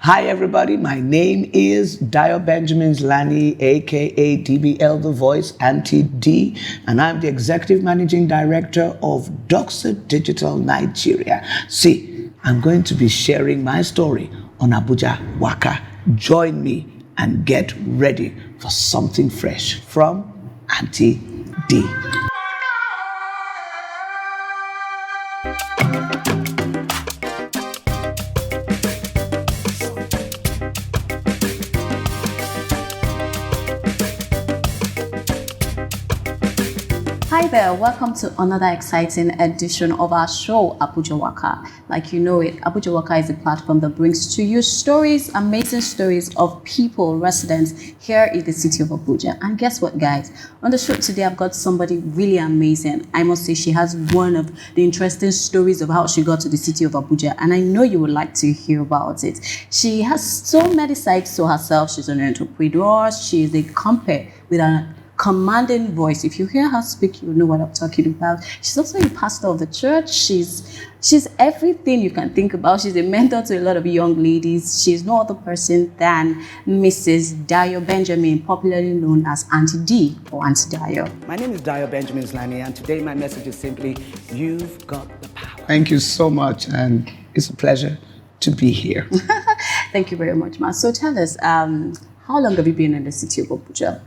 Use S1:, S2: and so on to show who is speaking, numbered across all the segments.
S1: Hi everybody, my name is Dayo Benjamins Laniyi, aka DBL The Voice, Auntie D, and I'm the Executive Managing Director of Doxa Digital Nigeria. See, I'm going to be sharing my story on Abujawaka. Join me and get ready for something fresh from Auntie D.
S2: Hi there, welcome to another exciting edition of our show, Abujawaka. Like you know it, Abujawaka is a platform that brings to you stories, amazing stories of people, residents here in the city of Abuja. And guess what, guys? On the show today, I've got somebody really amazing. I must say she has one of the interesting stories of how she got to the city of Abuja, and I know you would like to hear about it. She has so many sides to herself. She's an entrepreneur, she is a compere with a commanding voice. If you hear her speak, you know what I'm talking about. She's also a pastor of the church. She's everything you can think about. She's a mentor to a lot of young ladies. She's no other person than Mrs. Dayo Benjamin, popularly known as Auntie D or Auntie Dayo.
S1: My name is Dayo Benjamins Laniyi, and today my message is simply, you've got the power. Thank you so much, and it's a pleasure to be here.
S2: Thank you very much, ma. So tell us, how long have you been in the city of Abuja?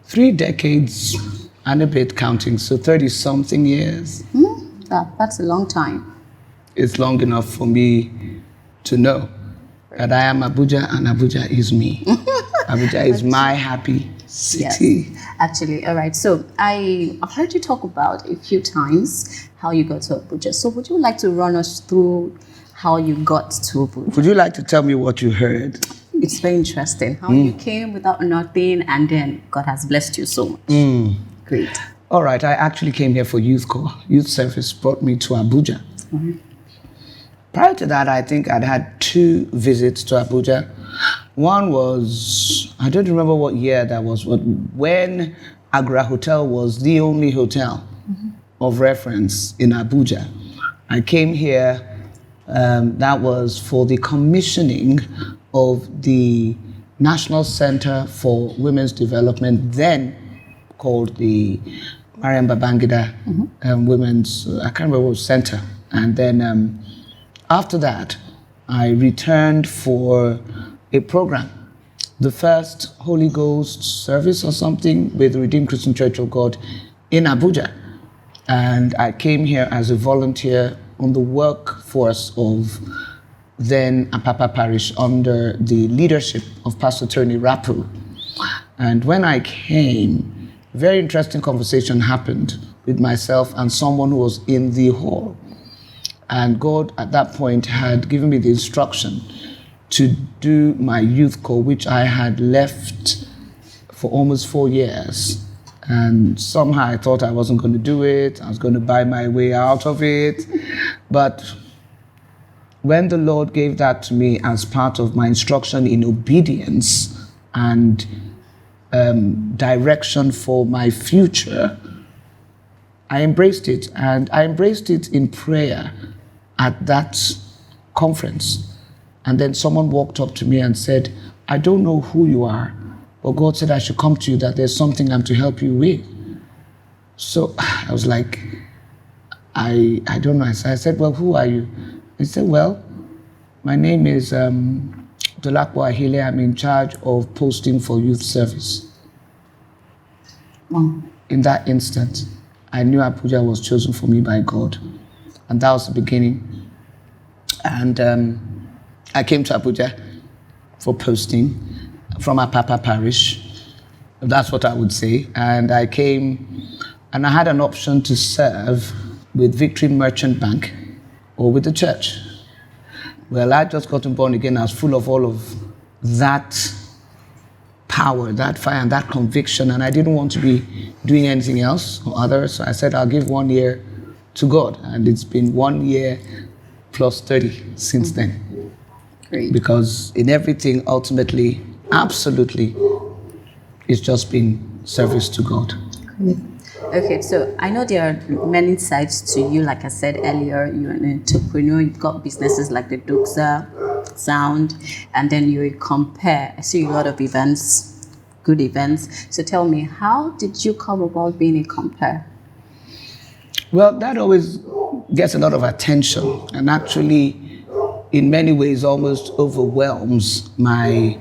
S1: 3 decades and a bit counting, so 30-something years.
S2: That's a long time.
S1: It's long enough for me to know that I am Abuja and Abuja is me. Abuja is my happy city.
S2: Yes, actually, all right. So I've heard you talk about a few times how you got to Abuja. So would you like to run us through how you got to Abuja?
S1: Would you like to tell me what you heard?
S2: It's very interesting how you came without nothing and then God has blessed you so much. Great.
S1: All right, I actually came here for youth corps. Youth service brought me to Abuja. Prior to that, I think I'd had 2 visits to Abuja. One was, I don't remember what year that was, but when Agra Hotel was the only hotel of reference in Abuja. I came here, that was for the commissioning of the National Center for Women's Development, then called the Mariam Babangida Women's, I can't remember what center. And then after that, I returned for a program, the first Holy Ghost service or something with Redeemed Christian Church of God in Abuja. And I came here as a volunteer on the workforce of then Apapa Parish under the leadership of Pastor Tony Rapu. And when I came, a very interesting conversation happened with myself and someone who was in the hall. And God at that point had given me the instruction to do my youth corps, which I had left for almost 4 years. And somehow I thought I wasn't going to do it. I was going to buy my way out of it. But when the Lord gave that to me as part of my instruction in obedience and direction for my future, I embraced it. And I embraced it in prayer at that conference. And then someone walked up to me and said, I don't know who you are, but God said I should come to you, that there's something I'm to help you with. So I was like, I don't know. I said, well, who are you? He said, well, my name is Dolapo Ahile. I'm in charge of posting for youth service. In that instant, I knew Abuja was chosen for me by God. And that was the beginning. And I came to Abuja for posting from Apapa Parish. That's what I would say. And I came, and I had an option to serve with Victory Merchant Bank or with the church. Well, I just got born again. I was full of all of that power, that fire, and that conviction, and I didn't want to be doing anything else or other. So I said, I'll give 1 year to God. And it's been 1 year plus 30 since then.
S2: Great.
S1: Because in everything, ultimately, absolutely, it's just been service to God.
S2: Great. Okay, so I know there are many sides to you. Like I said earlier, you're an entrepreneur. You've got businesses like the Doxa sound, and then you compare. I see a lot of events, good events. So tell me, how did you come about being a compere?
S1: Well, that always gets a lot of attention, and actually, in many ways, almost overwhelms my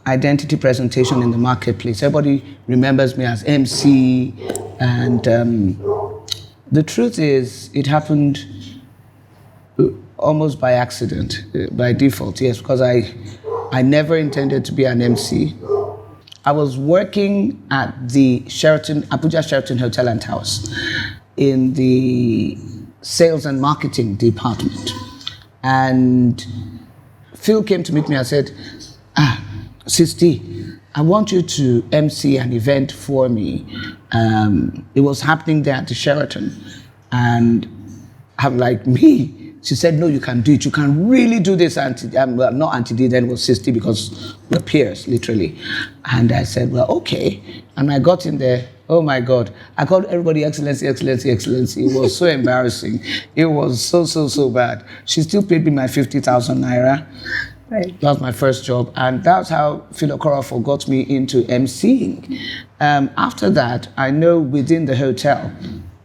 S1: identity presentation in the marketplace. Everybody remembers me as MC, and the truth is, it happened almost by accident, by default, yes, because I never intended to be an MC. I was working at the Abuja Sheraton Hotel and Towers in the sales and marketing department. And Phil came to meet me and said, Sisti, I want you to MC an event for me. It was happening there at the Sheraton. And I'm like, me? She said, no, you can do it. You can really do this. Well, not Auntie D, then it was Sisti, because we're peers, literally. And I said, well, okay. And I got in there. Oh my God. I called everybody Excellency, Excellency, Excellency. It was so embarrassing. It was so bad. She still paid me my 50,000 naira. Right. That was my first job. And that's how Phil Okorafor got me into emceeing. After that, I know within the hotel,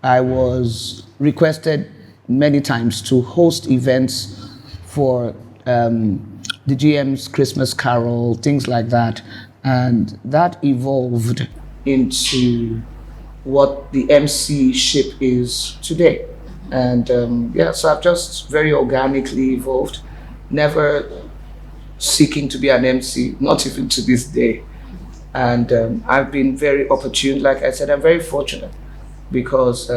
S1: I was requested many times to host events for the GM's Christmas Carol, things like that. And that evolved into what the MC-ship is today. And so I've just very organically evolved, never seeking to be an MC, not even to this day. And I've been very opportune. Like I said, I'm very fortunate because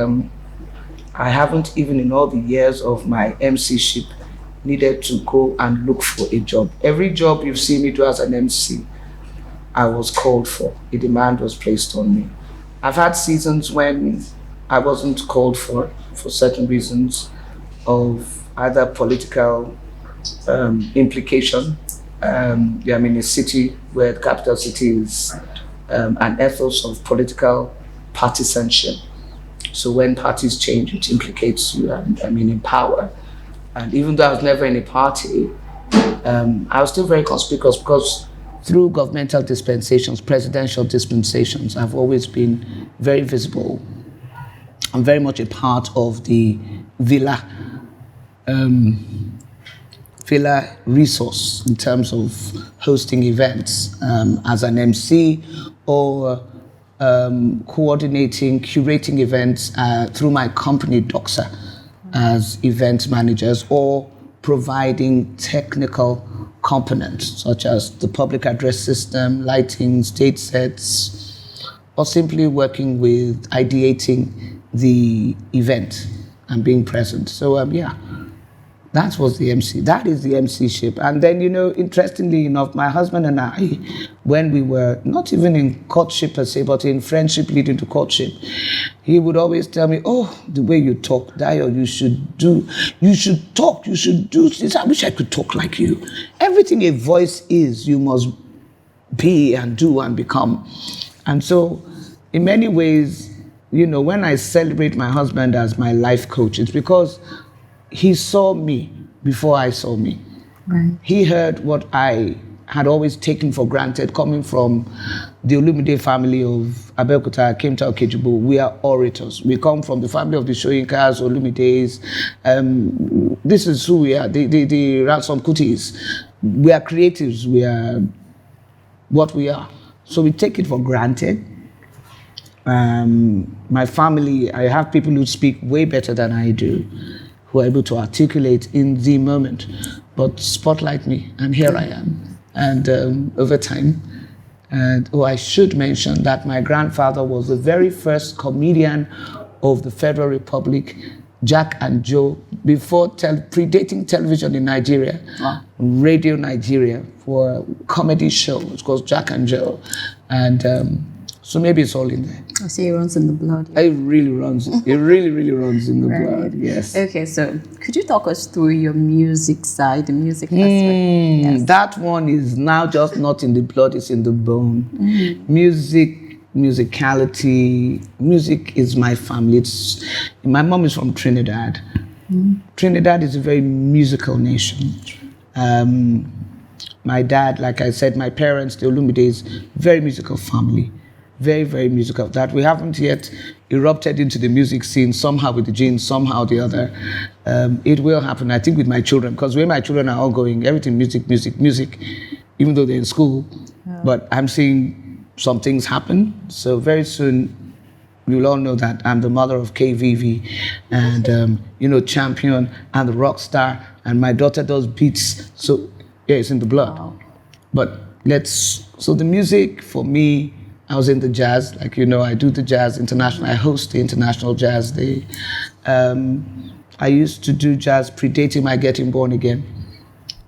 S1: I haven't, even in all the years of my MC-ship, needed to go and look for a job. Every job you've seen me do as an MC, I was called for. A demand was placed on me. I've had seasons when I wasn't called for certain reasons of either political implication. I'm in a city where the capital city is an ethos of political partisanship. So when parties change, it implicates you, in power. And even though I was never in a party, I was still very conspicuous because through governmental dispensations, presidential dispensations, I've always been very visible. I'm very much a part of the villa resource in terms of hosting events as an MC or coordinating, curating events through my company, Doxa, as event managers, or providing technical components such as the public address system, lighting, stage sets, or simply working with ideating the event and being present. So that was the MC. That is the MC-ship. And then, interestingly enough, my husband and I, when we were not even in courtship per se, but in friendship leading to courtship, he would always tell me, the way you talk, Dayo, you should talk, you should do this. I wish I could talk like you. Everything a voice is, you must be and do and become. And so, in many ways, when I celebrate my husband as my life coach, it's because he saw me before I saw me. Right. He heard what I had always taken for granted, coming from the Olumide family of Abeokuta, Kemta Okejubo. We are orators. We come from the family of the Soyinkas, Olumides. This is who we are, the Ransom Kutis. We are creatives. We are what we are. So we take it for granted. My family, I have people who speak way better than I do, who are able to articulate in the moment, but spotlight me, and here I am. And over time, I should mention that my grandfather was the very first comedian of the Federal Republic, Jack and Joe, before predating television in Nigeria, radio Nigeria, for a comedy show. It's called Jack and Joe. And so maybe it's all in there.
S2: I see it runs in the blood.
S1: It really runs. It really runs in the blood. Yes.
S2: Okay, so could you talk us through your music side, the music aspect? Yes.
S1: That one is now just not in the blood; it's in the bone. Musicality. Music is my family. My mom is from Trinidad. Trinidad is a very musical nation. My dad, like I said, my parents, the Olumides, very musical family. Very, very musical. That we haven't yet erupted into the music scene somehow with the genes, somehow or the other. It will happen, I think, with my children, because where my children are all going, everything music, music, music, even though they're in school. Yeah. But I'm seeing some things happen. So very soon, we will all know that I'm the mother of KVV and, champion and the rock star. And my daughter does beats. So, yeah, it's in the blood. Wow. But so the music for me, I was in the jazz, like I do the jazz international. I host the International Jazz Day. I used to do jazz predating my getting born again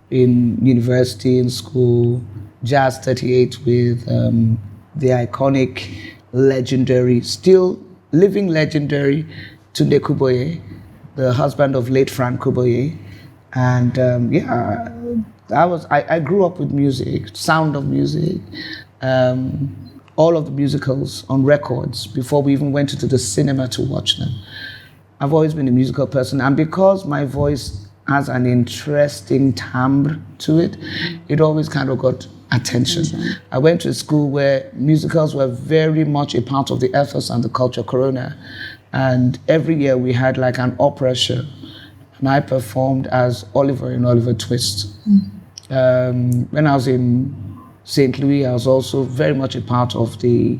S1: in university, in school. Jazz 38 with the iconic, legendary, still living legendary Tunde Kuboye, the husband of late Frank Kuboye. And I grew up with music, sound of music. All of the musicals on records before we even went into the cinema to watch them. I've always been a musical person, and because my voice has an interesting timbre to it, it always kind of got attention. I went to a school where musicals were very much a part of the ethos and the culture, Corona, and every year we had like an opera show, and I performed as Oliver in Oliver Twist. When I was in St. Louis, I was also very much a part of the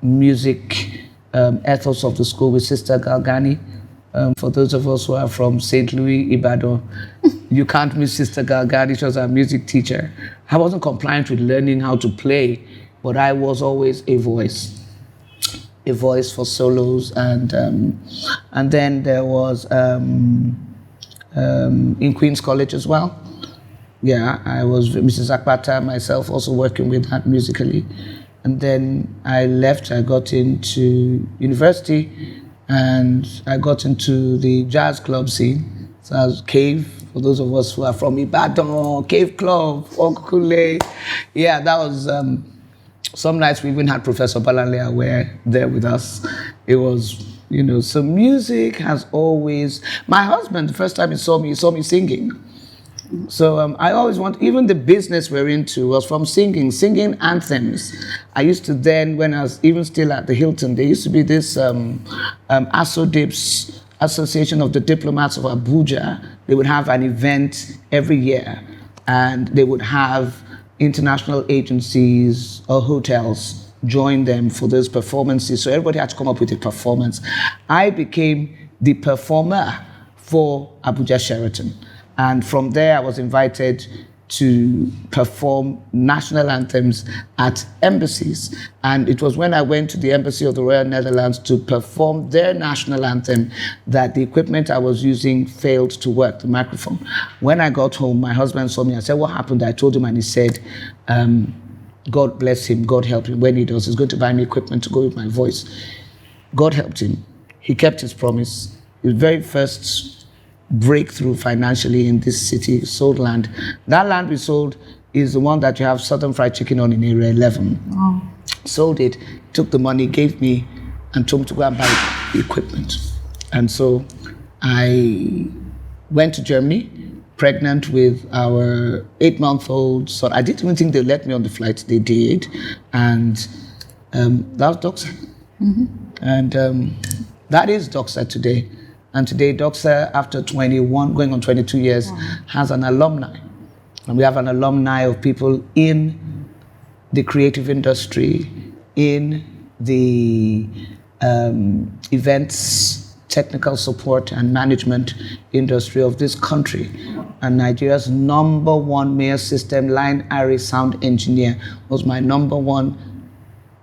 S1: music ethos of the school with Sister Galgani. For those of us who are from St. Louis, Ibadan, you can't miss Sister Galgani. She was our music teacher. I wasn't compliant with learning how to play, but I was always a voice for solos. And then there was in Queen's College as well. Yeah, I was Mrs. Akpata, myself, also working with that musically. And then I left, I got into university, and I got into the jazz club scene. So I was Cave, for those of us who are from Ibadan, Cave Club, Okule. Yeah, that was, some nights we even had Professor Balanle Aware there with us. It was, so music has always, my husband, the first time he saw me singing. So I always even the business we're into was from singing anthems. I used to then, when I was even still at the Hilton, there used to be this ASODIPS, Association of the Diplomats of Abuja. They would have an event every year, and they would have international agencies or hotels join them for those performances. So everybody had to come up with a performance. I became the performer for Abuja Sheraton. And from there, I was invited to perform national anthems at embassies. And it was when I went to the Embassy of the Royal Netherlands to perform their national anthem that the equipment I was using failed to work, the microphone. When I got home, my husband saw me. I said, what happened? I told him, and he said, God bless him, God help him. When he does, he's going to buy me equipment to go with my voice. God helped him. He kept his promise. His very first breakthrough financially in this city, sold land. That land we sold is the one that you have Southern Fried Chicken on in Area 11. Wow. Sold it, took the money, gave me, and told me to go and buy the equipment. And so I went to Germany, pregnant with our 8-month-old son. I didn't even think they let me on the flight. They did. And that was Doxa. Mm-hmm. And that is Doxa today. And today, Doxa, after 21, going on 22 years, has an alumni. And we have an alumni of people in the creative industry, in the events, technical support and management industry of this country. And Nigeria's #1 mayor system line array sound engineer was my #1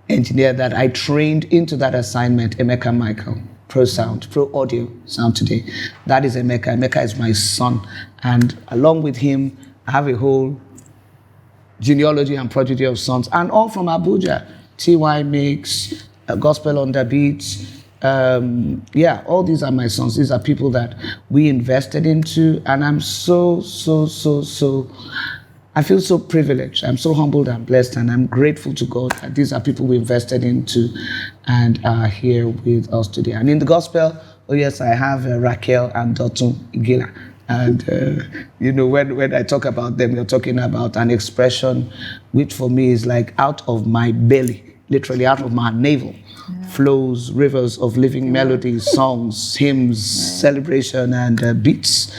S1: engineer that I trained into that assignment, Emeka Michael. Pro Sound, Pro Audio Sound today. That is Emeka. Emeka is my son. And along with him, I have a whole genealogy and prodigy of sons, and all from Abuja. TY Mix, Gospel on the Beats. All these are my sons. These are people that we invested into, and I'm so I feel so privileged. I'm so humbled and blessed, and I'm grateful to God that these are people we invested into and are here with us today. And in the gospel, oh yes, I have Raquel and Dotun Igila. And, when I talk about them, you're talking about an expression which for me is like out of my belly, literally out of my navel, flows rivers of living melodies, songs, hymns, celebration, and beats.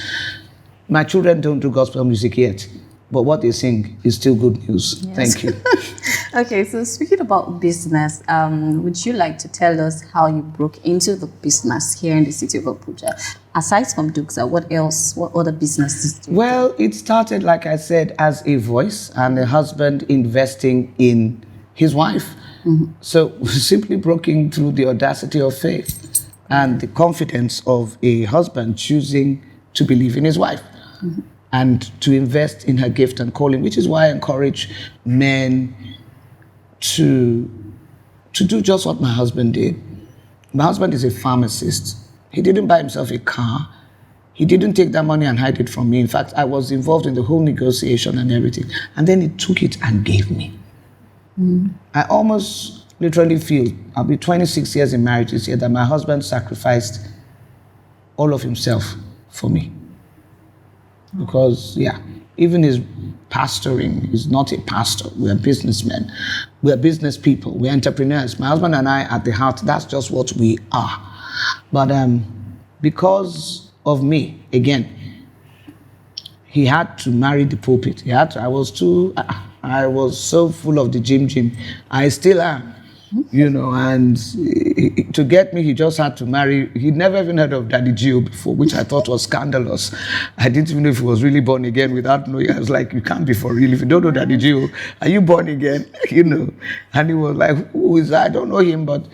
S1: My children don't do gospel music yet, but what they sing is still good news. Yes. Thank you.
S2: Okay, so speaking about business, would you like to tell us how you broke into the business here in the city of Abuja? Aside from Duxa, what other businesses do you do?
S1: Well, it started, like I said, as a voice and a husband investing in his wife. Mm-hmm. So we simply broke in through the audacity of faith and the confidence of a husband choosing to believe in his wife. Mm-hmm. And to invest in her gift and calling, which is why I encourage men to do just what my husband did. My husband is a pharmacist. He didn't buy himself a car. He didn't take that money and hide it from me. In fact, I was involved in the whole negotiation and everything. And then he took it and gave me. Mm. I almost literally feel, I'll be 26 years in marriage this year, that my husband sacrificed all of himself for me. Because, even his pastoring is not a pastor. We're businessmen. We're business people. We're entrepreneurs. My husband and I, at the heart, that's just what we are. But because of me, again, he had to marry the pulpit. I was so full of the gym. I still am. And to get me, he just had to marry. He'd never even heard of Daddy Gio before, which I thought was scandalous. I didn't even know if he was really born again without knowing. I was like, you can't be for real. If you don't know Daddy Gio, are you born again? And he was like, who is that? I don't know him, but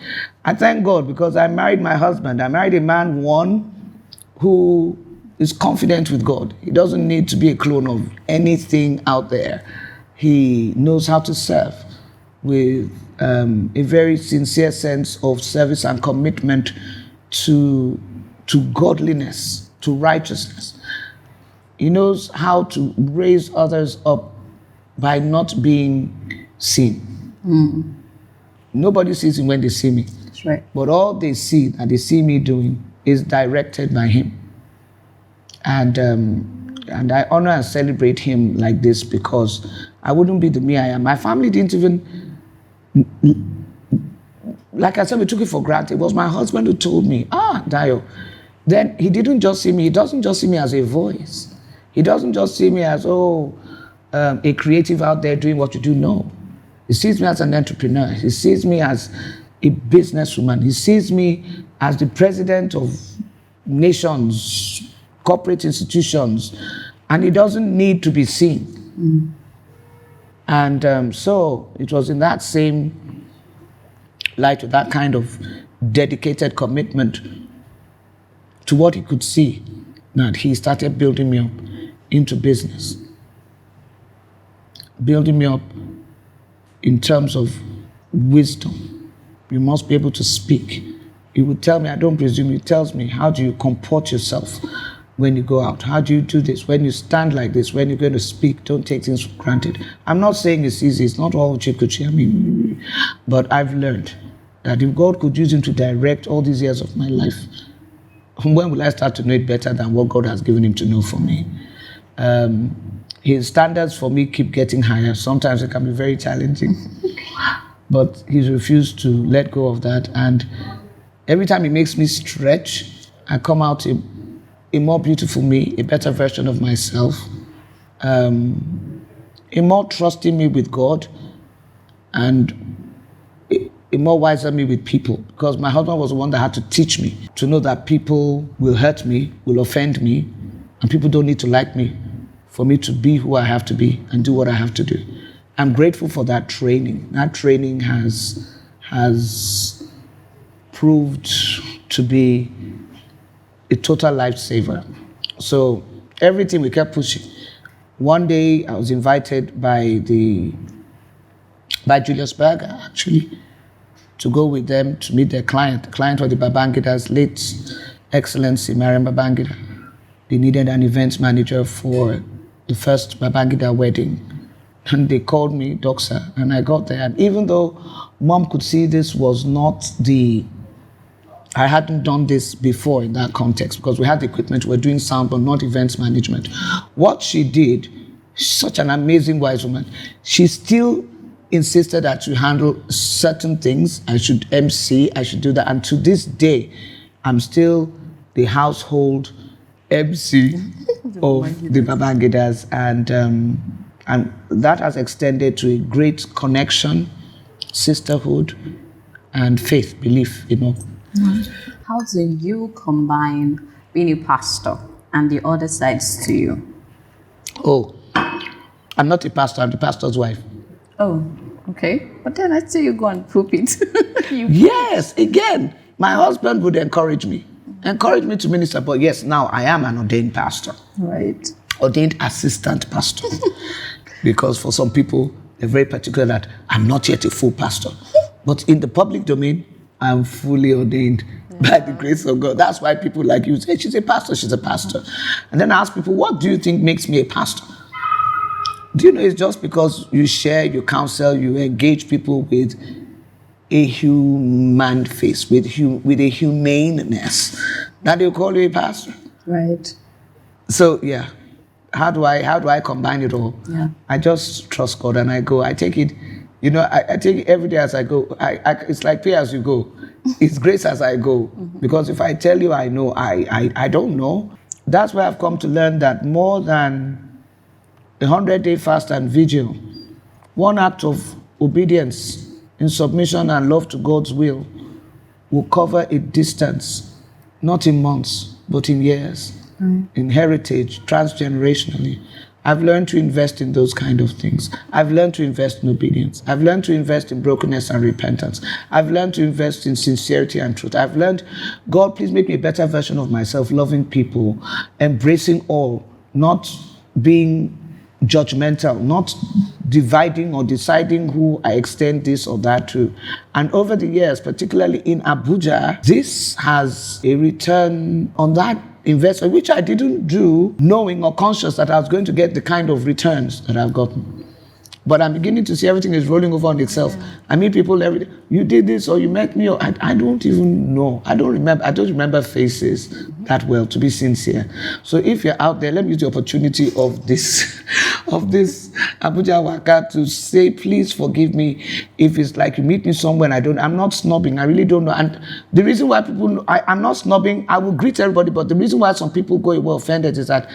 S1: I thank God because I married my husband. I married a man, one, who is confident with God. He doesn't need to be a clone of anything out there. He knows how to serve with a very sincere sense of service and commitment to godliness, to righteousness. He knows how to raise others up by not being seen. Mm. Nobody sees him when they see me.
S2: That's right.
S1: But all they see that they see me doing is directed by him. And I honor and celebrate him like this because I wouldn't be the me I am. My family didn't even, like I said, we took it for granted. It was my husband who told me, Dayo. Then he doesn't just see me as a voice. He doesn't just see me as, a creative out there doing what you do. No. He sees me as an entrepreneur. He sees me as a businesswoman. He sees me as the president of nations, corporate institutions, and he doesn't need to be seen. Mm. And so it was in that same light, with that kind of dedicated commitment to what he could see, that he started building me up into business. Building me up in terms of wisdom. You must be able to speak. He would tell me, I don't presume, he tells me, how do you comport yourself when you go out? How do you do this? When you stand like this, when you're going to speak, don't take things for granted. I'm not saying it's easy. It's not all chikuchi. But I've learned that if God could use him to direct all these years of my life, when will I start to know it better than what God has given him to know for me? His standards for me keep getting higher. Sometimes it can be very challenging. But he's refused to let go of that. And every time he makes me stretch, I come out a more beautiful me, a better version of myself, a more trusting me with God, and a more wiser me with people. Because my husband was the one that had to teach me to know that people will hurt me, will offend me, and people don't need to like me for me to be who I have to be and do what I have to do. I'm grateful for that training. That training has proved to be a total lifesaver. So everything we kept pushing. One day I was invited by Julius Berger, actually, to go with them to meet their client. The client was the Babangida's late Excellency, Mariam Babangida. They needed an events manager for the first Babangida wedding. And they called me Doxa, and I got there. And even though Mom could see this was not the I hadn't done this before in that context because we had the equipment, we were doing sound, but not events management. What she did, such an amazing wise woman, she still insisted that you handle certain things. I should MC, I should do that. And to this day, I'm still the household MC of the Babangidas. And that has extended to a great connection, sisterhood, and faith, belief,
S2: How do you combine being a pastor and the other sides to you?
S1: Oh, I'm not a pastor, I'm the pastor's wife.
S2: Oh, okay. But then I say you go and poop it.
S1: Yes, again, my husband would encourage me to minister, but yes, now I am an ordained pastor.
S2: Right.
S1: Ordained assistant pastor. Because for some people, they're very particular that I'm not yet a full pastor. But in the public domain, I'm fully ordained by the grace of God. That's why people like you say, she's a pastor. And then I ask people, what do you think makes me a pastor? Do you know it's just because you share, you counsel, you engage people with a human face, with a humaneness, that they call you a pastor.
S2: Right.
S1: So yeah, how do I combine it all?
S2: Yeah.
S1: I just trust God and I go. I take it, I take it every day as I go. It's like pay as you go. It's grace as I go. Mm-hmm. Because if I tell you I know, I don't know. That's why I've come to learn that more than 100-day fast and vigil, one act of obedience in submission and love to God's will cover a distance, not in months, but in years, in heritage, transgenerationally. I've learned to invest in those kind of things. I've learned to invest in obedience. I've learned to invest in brokenness and repentance. I've learned to invest in sincerity and truth. I've learned, God, please make me a better version of myself, loving people, embracing all, not being judgmental, not dividing or deciding who I extend this or that to. And over the years, particularly in Abuja, this has a return on that investment, which I didn't do knowing or conscious that I was going to get the kind of returns that I've gotten. But I'm beginning to see everything is rolling over on itself. Yeah. I meet people every day. You did this or you met me, or I don't even know. I don't remember faces that well, to be sincere. So if you're out there, let me use the opportunity of this Abujawaka to say, please forgive me if it's like you meet me somewhere and I'm not snobbing. I really don't know. And the reason why people, I'm not snobbing, I will greet everybody, but the reason why some people go away offended is that,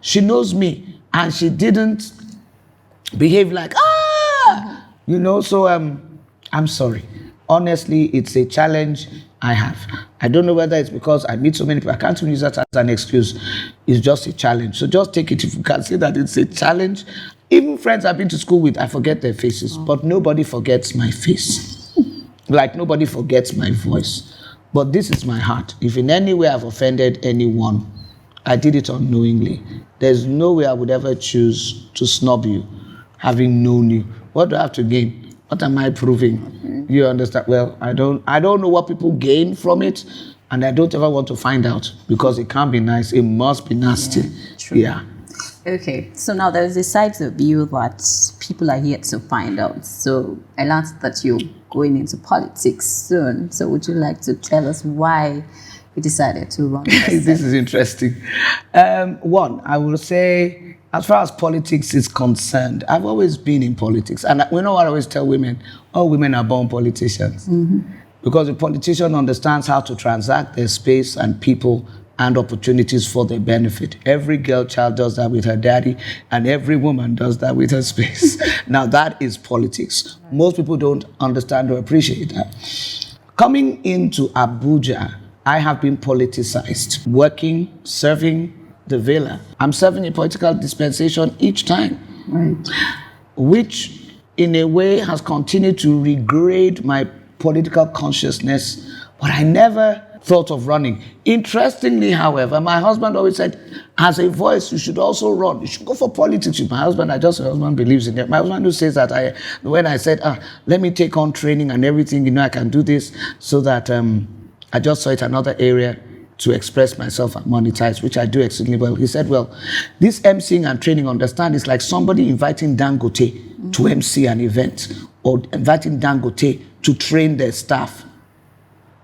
S1: she knows me and she didn't behave like, so I'm sorry. Honestly, it's a challenge I have. I don't know whether it's because I meet so many people. I can't even use that as an excuse. It's just a challenge. So just take it if you can say that it's a challenge. Even friends I've been to school with, I forget their faces, but nobody forgets my face. Like nobody forgets my voice. But this is my heart. If in any way I've offended anyone, I did it unknowingly. There's no way I would ever choose to snub you, having known you. What do I have to gain? What am I proving? You understand? Well, I don't know what people gain from it, and I don't ever want to find out because it can't be nice. It must be nasty.
S2: Yeah, true.
S1: Yeah.
S2: Okay, so now there's a side of you that people are yet to find out. So I learned that you're going into politics soon. So would you like to tell us why you decided to run?
S1: This is interesting. One, I will say, as far as politics is concerned, I've always been in politics. And you know what I always tell women? All women are born politicians. Mm-hmm. Because a politician understands how to transact their space and people and opportunities for their benefit. Every girl child does that with her daddy, and every woman does that with her space. Now that is politics. Most people don't understand or appreciate that. Coming into Abuja, I have been politicized, working, serving the villa. I'm serving a political dispensation each time, right, which in a way has continued to regrade my political consciousness, but I never thought of running. Interestingly, however, my husband always said, as a voice, you should also run. You should go for politics. My husband believes in it. My husband who says that when I said, let me take on training and everything, I can do this, so that I just saw it another area to express myself and monetize, which I do extremely well. He said, well, this emceeing and training, understand, is like somebody inviting Dangote to MC an event, or inviting Dangote to train their staff.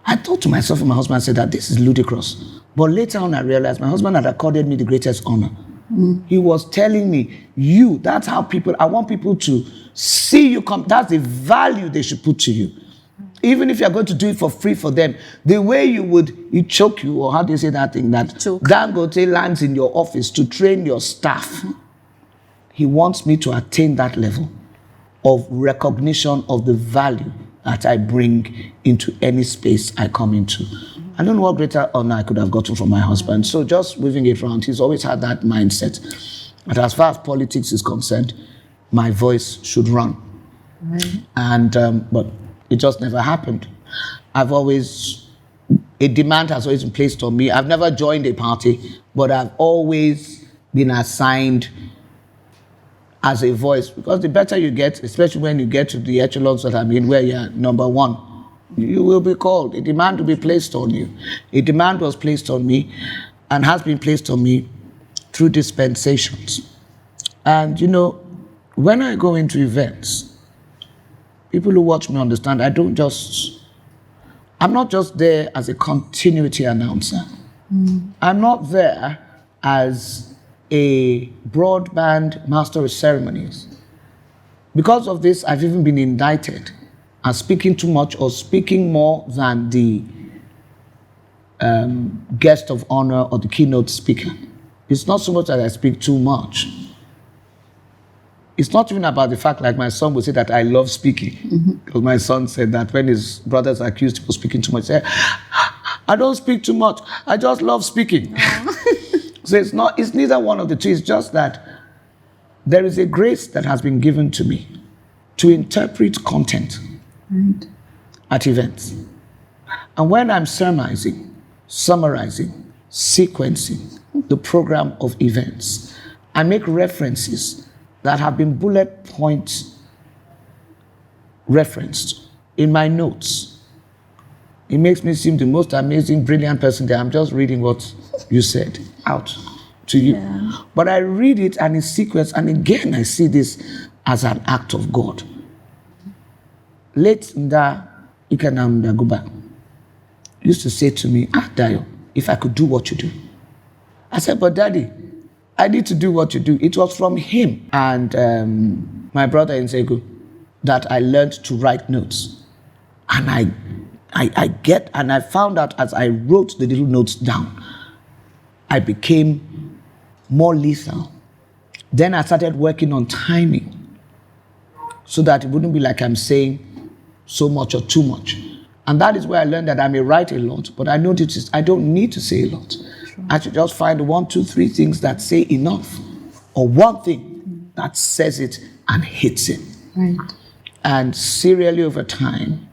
S1: I thought to myself and my husband, said that this is ludicrous. But later on, I realized my husband had accorded me the greatest honor. He was telling me, that's how people, I want people to see you come. That's the value they should put to you. Even if you're going to do it for free for them, the way you choke you, or how do you say that thing, that Dangote lands in your office to train your staff. He wants me to attain that level of recognition of the value that I bring into any space I come into. I don't know what greater honor I could have gotten from my husband. So just weaving it around, he's always had that mindset that as far as politics is concerned, my voice should run. And but it just never happened. A demand has always been placed on me. I've never joined a party, but I've always been assigned as a voice, because the better you get, especially when you get to the echelons that I'm in, where you're number one, you will be called. A demand will be placed on you. A demand was placed on me and has been placed on me through dispensations. And when I go into events, people who watch me understand I'm not just there as a continuity announcer. I'm not there as a broadband master of ceremonies. Because of this, I've even been indicted as speaking too much or speaking more than the guest of honor or the keynote speaker. It's not so much that I speak too much. It's not even about the fact, like my son would say, that I love speaking. Because my son said that when his brothers accused him of speaking too much, he said, I don't speak too much, I just love speaking. So it's neither one of the two. It's just that there is a grace that has been given to me to interpret content at events. And when I'm sermonizing, summarizing, sequencing the program of events, I make references that have been bullet point referenced in my notes. It makes me seem the most amazing, brilliant person there. I'm just reading what you said out to you. Yeah. But I read it and in sequence, and again, I see this as an act of God. Late Nda Ikanam Daguba used to say to me, Dayo, if I could do what you do. I said, but Daddy, I need to do what you do. It was from him and my brother in Segu that I learned to write notes. And I found out as I wrote the little notes down, I became more lethal. Then I started working on timing so that it wouldn't be like I'm saying so much or too much. And that is where I learned that I may write a lot, but I noticed I don't need to say a lot. Sure. I should just find 1, 2, 3 things that say enough, or one thing that says it and hits it.
S2: Right.
S1: And serially over time,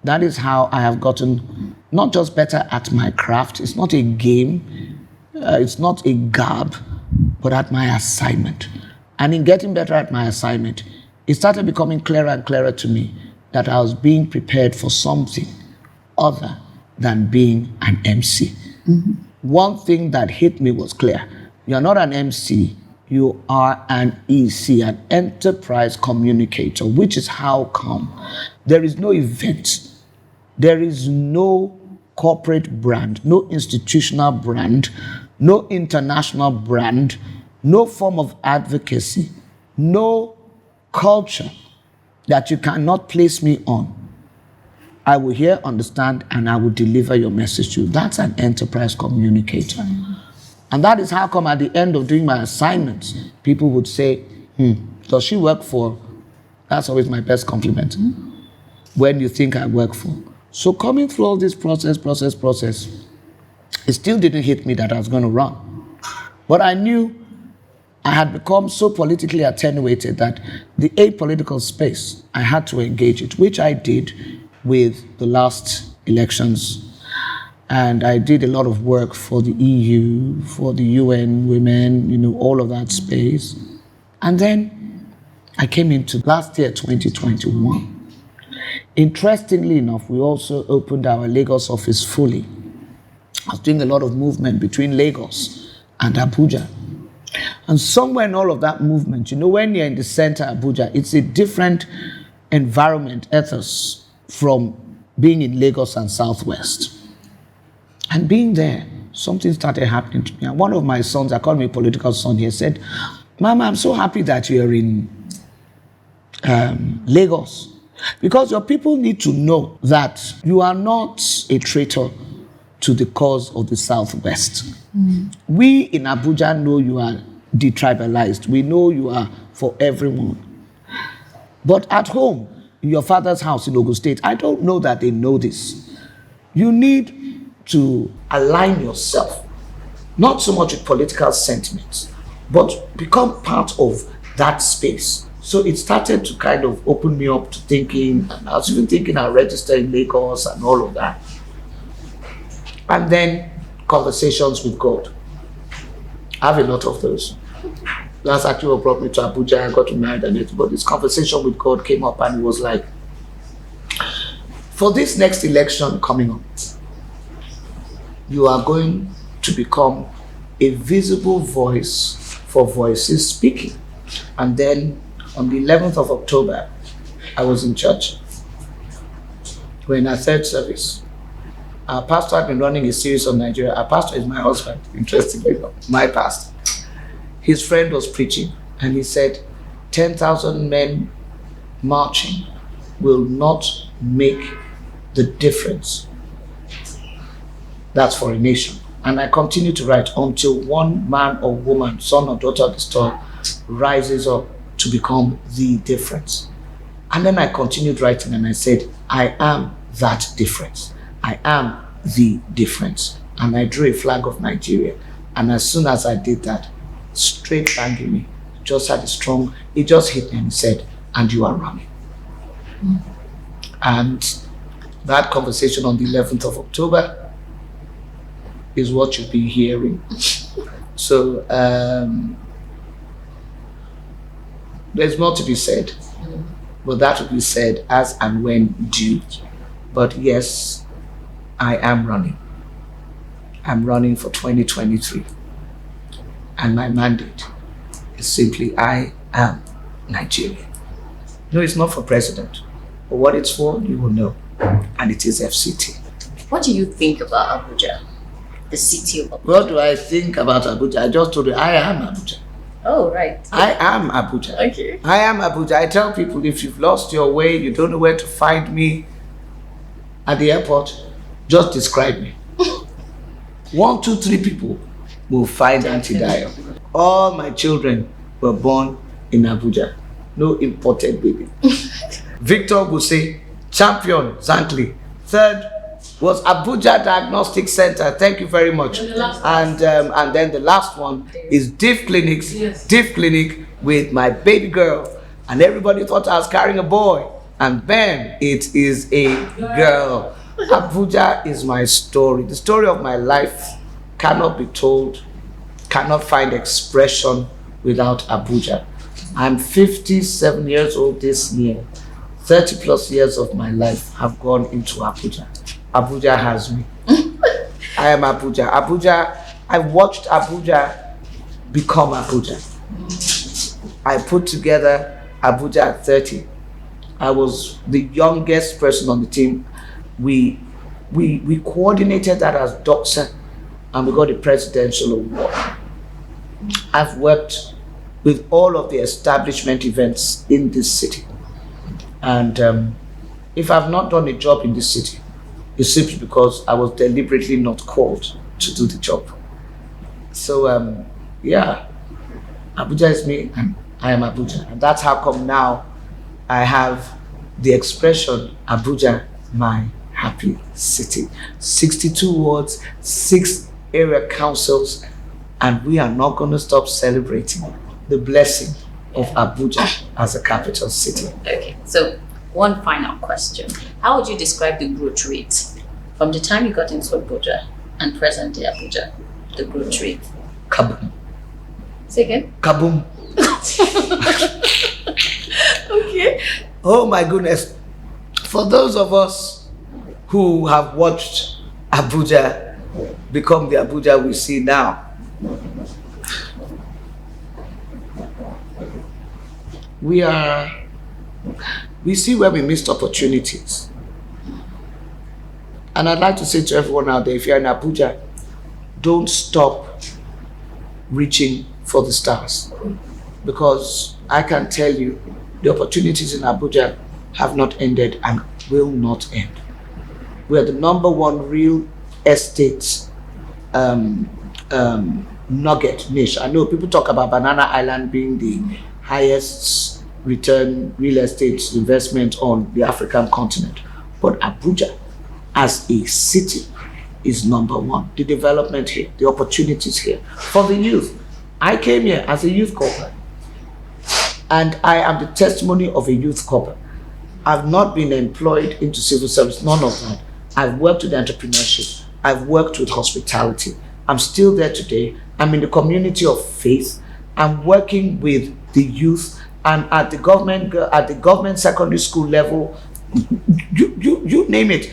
S1: that is how I have gotten not just better at my craft. It's not a game. It's not a garb, but at my assignment. And in getting better at my assignment, it started becoming clearer and clearer to me that I was being prepared for something other than being an MC. Mm-hmm. One thing that hit me was clear. You're not an MC, you are an EC, an enterprise communicator, which is how come there is no event, there is no corporate brand, no institutional brand, no international brand, no form of advocacy, no culture that you cannot place me on. I will hear, understand, and I will deliver your message to you. That's an enterprise communicator. Mm-hmm. And that is how come at the end of doing my assignments, people would say, does she work for? That's always my best compliment. Mm-hmm. When you think I work for. So coming through all this process, it still didn't hit me that I was going to run. But I knew I had become so politically attenuated that the apolitical space, I had to engage it, which I did with the last elections. And I did a lot of work for the EU, for the UN Women, all of that space. And then I came into last year, 2021. Interestingly enough, we also opened our Lagos office fully. I was doing a lot of movement between Lagos and Abuja. And somewhere in all of that movement, when you're in the center of Abuja, it's a different environment, ethos, from being in Lagos and Southwest. And being there, something started happening to me. And one of my sons, I call him a political son here, said, Mama, I'm so happy that you're in Lagos. Because your people need to know that you are not a traitor to the cause of the Southwest. We in Abuja know you are detribalized. We know you are for everyone. But at home, in your father's house in Ogun State, I don't know that they know this. You need to align yourself, not so much with political sentiments, but become part of that space. So it started to kind of open me up to thinking, and I was even thinking I'll register in Lagos and all of that. And then conversations with God. I have a lot of those. That's actually what brought me to Abuja. I got married and it, but this conversation with God came up and it was like, for this next election coming up, you are going to become a visible voice for voices speaking. And then on the 11th of October, I was in church. We're in our third service. Our pastor had been running a series on Nigeria. Our pastor is my husband, interestingly enough, my pastor. His friend was preaching and he said, 10,000 men marching will not make the difference. That's for a nation. And I continue to write until one man or woman, son or daughter of the storm, rises up to become the difference. And then I continued writing and I said, I am that difference. I am the difference. And I drew a flag of Nigeria. And as soon as I did that, straight banging me, just had a strong, it just hit me and said, and you are running. And that conversation on the 11th of October is what you'll be hearing. So there's more to be said, but that will be said as and when due. But yes, I am running. I'm running for 2023. And my mandate is simply, I am Nigeria. No, it's not for president. But what it's for, you will know. And it is FCT.
S2: What do you think about Abuja? The city of Abuja?
S1: What do I think about Abuja? I just told you, I am Abuja.
S2: Oh, right.
S1: I am Abuja.
S2: Okay.
S1: I am Abuja. I tell people, if you've lost your way, you don't know where to find me at the airport, just describe me. 1, 2, 3 people will find Auntie Dayo. All my children were born in Abuja. No imported baby. Victor will say, champion, Zantley. Third was Abuja Diagnostic Center. Thank you very much. And then the last one is Diff Clinics. Yes. Diff Clinic with my baby girl. And everybody thought I was carrying a boy. And bam, it is a girl. Abuja is my story. The story of my life cannot be told, cannot find expression without Abuja. I'm 57 years old this year. 30 plus years of my life have gone into Abuja. Abuja has me. I am Abuja. Abuja, I watched Abuja become Abuja. I put together Abuja at 30. I was the youngest person on the team. We coordinated that as DOCSA and we got a presidential award. I've worked with all of the establishment events in this city. And if I've not done a job in this city, it's simply because I was deliberately not called to do the job. So yeah, Abuja is me and I am Abuja. And that's how come now I have the expression Abuja, my happy city. 62 wards, 6 area councils, and we are not going to stop celebrating the blessing of Abuja as a capital city.
S2: Okay, so one final question. How would you describe the growth rate from the time you got into Abuja and present day Abuja? The growth rate.
S1: Kaboom.
S2: Say again?
S1: Kaboom.
S2: Okay.
S1: Oh my goodness. For those of us who have watched Abuja become the Abuja we see now, we see where we missed opportunities. And I'd like to say to everyone out there, if you're in Abuja, don't stop reaching for the stars. Because I can tell you, the opportunities in Abuja have not ended and will not end. We are the number one real estate nugget niche. I know people talk about Banana Island being the highest return real estate investment on the African continent. But Abuja, as a city, is number one. The development here, the opportunities here for the youth. I came here as a youth corporate, and I am the testimony of a youth corporate. I've not been employed into civil service, none of that. I've worked with entrepreneurship. I've worked with hospitality. I'm still there today. I'm in the community of faith. I'm working with the youth. I'm at the government secondary school level. You name it.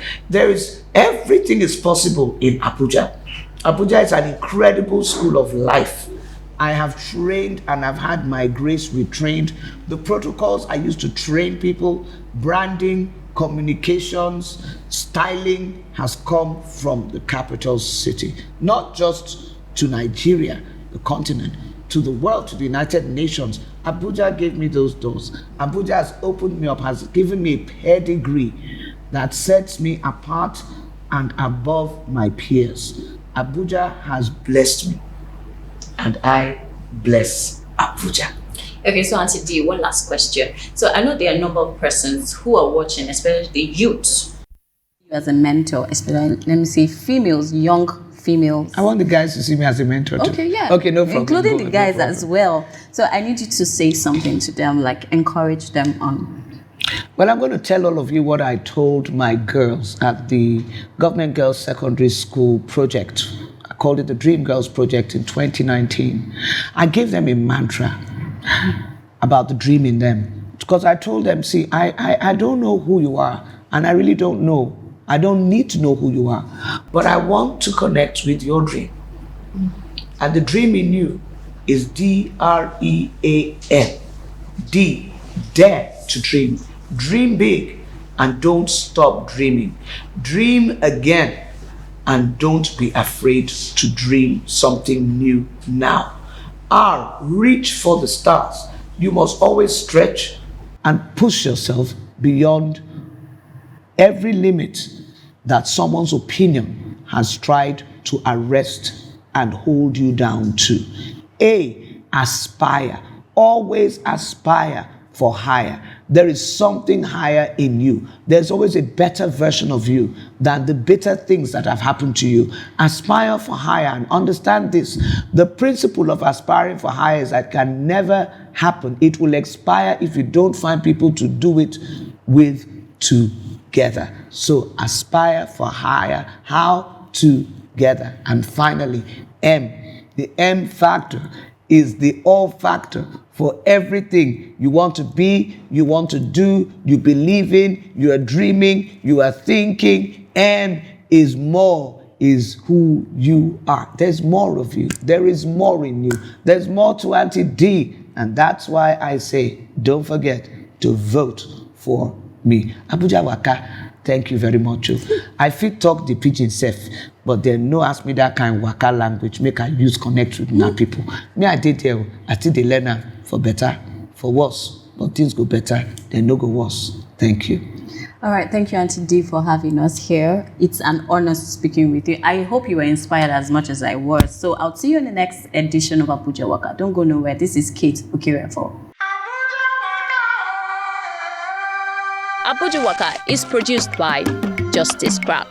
S1: Everything is possible in Abuja. Abuja is an incredible school of life. I have trained and I've had my grace retrained. The protocols I used to train people, branding, communications, styling has come from the capital city. Not just to Nigeria, the continent, to the world, to the United Nations. Abuja gave me those doors. Abuja has opened me up, has given me a pedigree that sets me apart and above my peers. Abuja has blessed me, and I bless Abuja.
S3: Okay, so Auntie D, one last question. So I know there are a number of persons who are watching, especially the youth.
S2: You as a mentor, especially, let me say, females, young females.
S1: I want the guys to see me as a mentor too.
S2: Okay, yeah.
S1: Okay, no problem.
S2: Including the guys as well. So I need you to say something to them, like encourage them on.
S1: Well, I'm going to tell all of you what I told my girls at the Government Girls Secondary School project. I called it the Dream Girls Project in 2019. I gave them a mantra about the dream in them. Because I told them, see, I don't know who you are, and I really don't know. I don't need to know who you are, but I want to connect with your dream. And the dream in you is DREAM. D, dare to dream. Dream big and don't stop dreaming. Dream again and don't be afraid to dream something new now. R, reach for the stars. You must always stretch and push yourself beyond every limit that someone's opinion has tried to arrest and hold you down to. A, aspire. Always aspire for higher. There is something higher in you. There's always a better version of you than the bitter things that have happened to you. Aspire for higher and understand this. The principle of aspiring for higher is that it can never happen. It will expire if you don't find people to do it with together. So aspire for higher. How? Together. And finally, M. The M factor is the all factor for everything you want to be, you want to do, you believe in, you are dreaming, you are thinking. M is more, is who you are. There's more of you. There is more in you. There's more to Auntie D. And that's why I say, don't forget to vote for me. Abujawaka, thank you very much. I fit talk the pidgin self, but they no ask me that kind of waka language, make I use connect with my people. Me, I did there, I did the learner for better, for worse, but things go better, they no go worse. Thank you.
S2: All right, thank you, Auntie D, for having us here. It's an honor speaking with you. I hope you were inspired as much as I was. So I'll see you in the next edition of Abujawaka. Don't go nowhere. This is Kate Okirefo.
S3: Abujawaka is produced by Justice Crack.